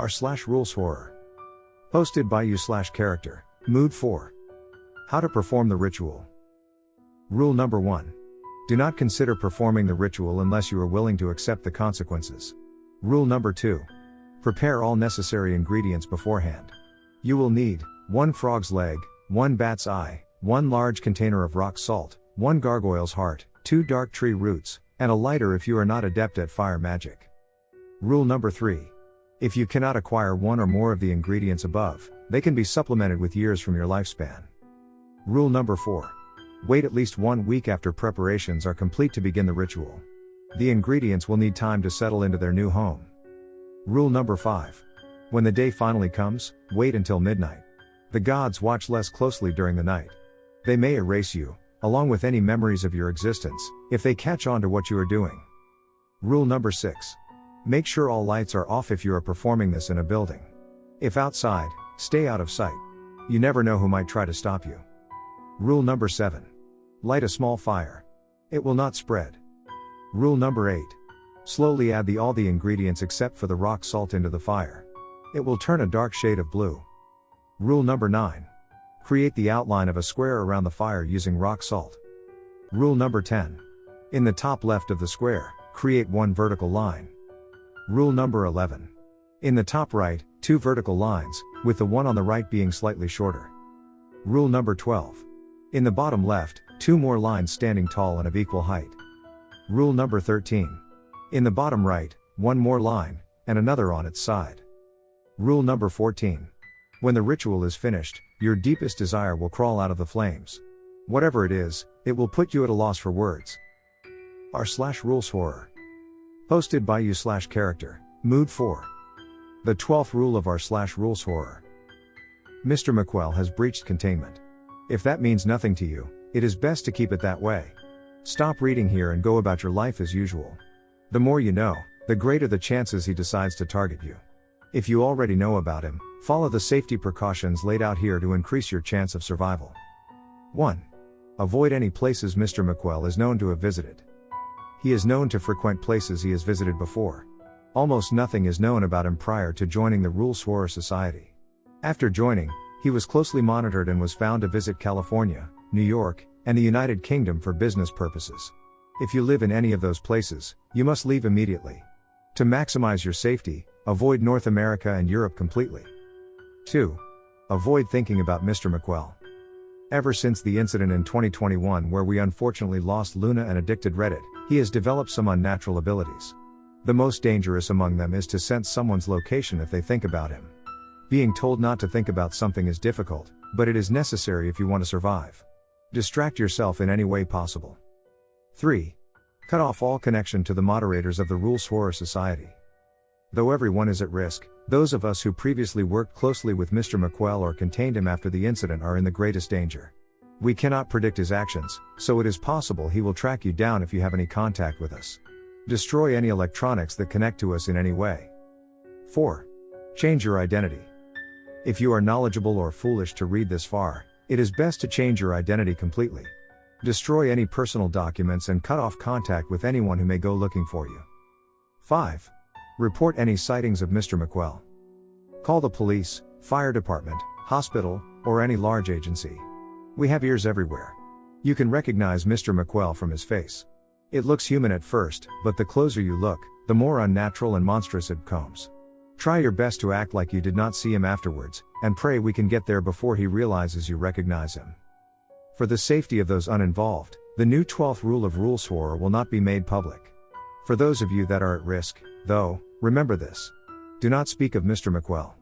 r/Ruleshorror. Posted by you/character. Mood 4. How to perform the ritual. Rule number 1. Do not consider performing the ritual unless you are willing to accept the consequences. Rule number 2. Prepare all necessary ingredients beforehand. You will need 1 frog's leg, 1 bat's eye, 1 large container of rock salt, 1 gargoyle's heart, 2 dark tree roots, and a lighter if you are not adept at fire magic. Rule number 3. If you cannot acquire one or more of the ingredients above, they can be supplemented with years from your lifespan. Rule number 4. Wait at least 1 week after preparations are complete to begin the ritual. The ingredients will need time to settle into their new home. Rule number 5. When the day finally comes, wait until midnight. The gods watch less closely during the night. They may erase you, along with any memories of your existence, if they catch on to what you are doing. Rule number 6. Make sure all lights are off if you are performing this in a building. If outside, stay out of sight. You never know who might try to stop you. Rule number 7. Light a small fire. It will not spread. Rule number 8. Slowly add all the ingredients except for the rock salt into the fire. It will turn a dark shade of blue. Rule number 9. Create the outline of a square around the fire using rock salt. Rule number 10. In the top left of the square, create 1 vertical line. Rule number 11. In the top right, 2 vertical lines, with the one on the right being slightly shorter. Rule number 12. In the bottom left, 2 more lines standing tall and of equal height. Rule number 13. In the bottom right, 1 more line, and another on its side. Rule number 14. When the ritual is finished, your deepest desire will crawl out of the flames. Whatever it is, it will put you at a loss for words. r/Ruleshorror. Posted by you/character. Mood 4. The 12th rule of r/Ruleshorror. Mr. McQuell has breached containment. If that means nothing to you, it is best to keep it that way. Stop reading here and go about your life as usual. The more you know, the greater the chances he decides to target you. If you already know about him, follow the safety precautions laid out here to increase your chance of survival. 1. Avoid any places Mr. McQuell is known to have visited. He is known to frequent places he has visited before. Almost nothing is known about him prior to joining the Ruleshorror Society. After joining, he was closely monitored and was found to visit California, New York, and the United Kingdom for business purposes. If you live in any of those places, you must leave immediately. To maximize your safety, avoid North America and Europe completely. 2. Avoid thinking about Mr. McQuell. Ever since the incident in 2021 where we unfortunately lost Luna and addicted Reddit, he has developed some unnatural abilities. The most dangerous among them is to sense someone's location if they think about him. Being told not to think about something is difficult, but it is necessary if you want to survive. Distract yourself in any way possible. 3. Cut off all connection to the moderators of the Ruleshorror Society. Though everyone is at risk, those of us who previously worked closely with Mr. McQuell or contained him after the incident are in the greatest danger. We cannot predict his actions, so it is possible he will track you down if you have any contact with us. Destroy any electronics that connect to us in any way. 4. Change your identity. If you are knowledgeable or foolish to read this far, it is best to change your identity completely. Destroy any personal documents and cut off contact with anyone who may go looking for you. 5. Report any sightings of Mr. McQuell. Call the police, fire department, hospital, or any large agency. We have ears everywhere. You can recognize Mr. McQuell from his face. It looks human at first, but the closer you look, the more unnatural and monstrous it becomes. Try your best to act like you did not see him afterwards, and pray we can get there before he realizes you recognize him. For the safety of those uninvolved, the new 12th rule of Ruleshorror will not be made public. For those of you that are at risk, though, remember this. Do not speak of Mr. McQuell.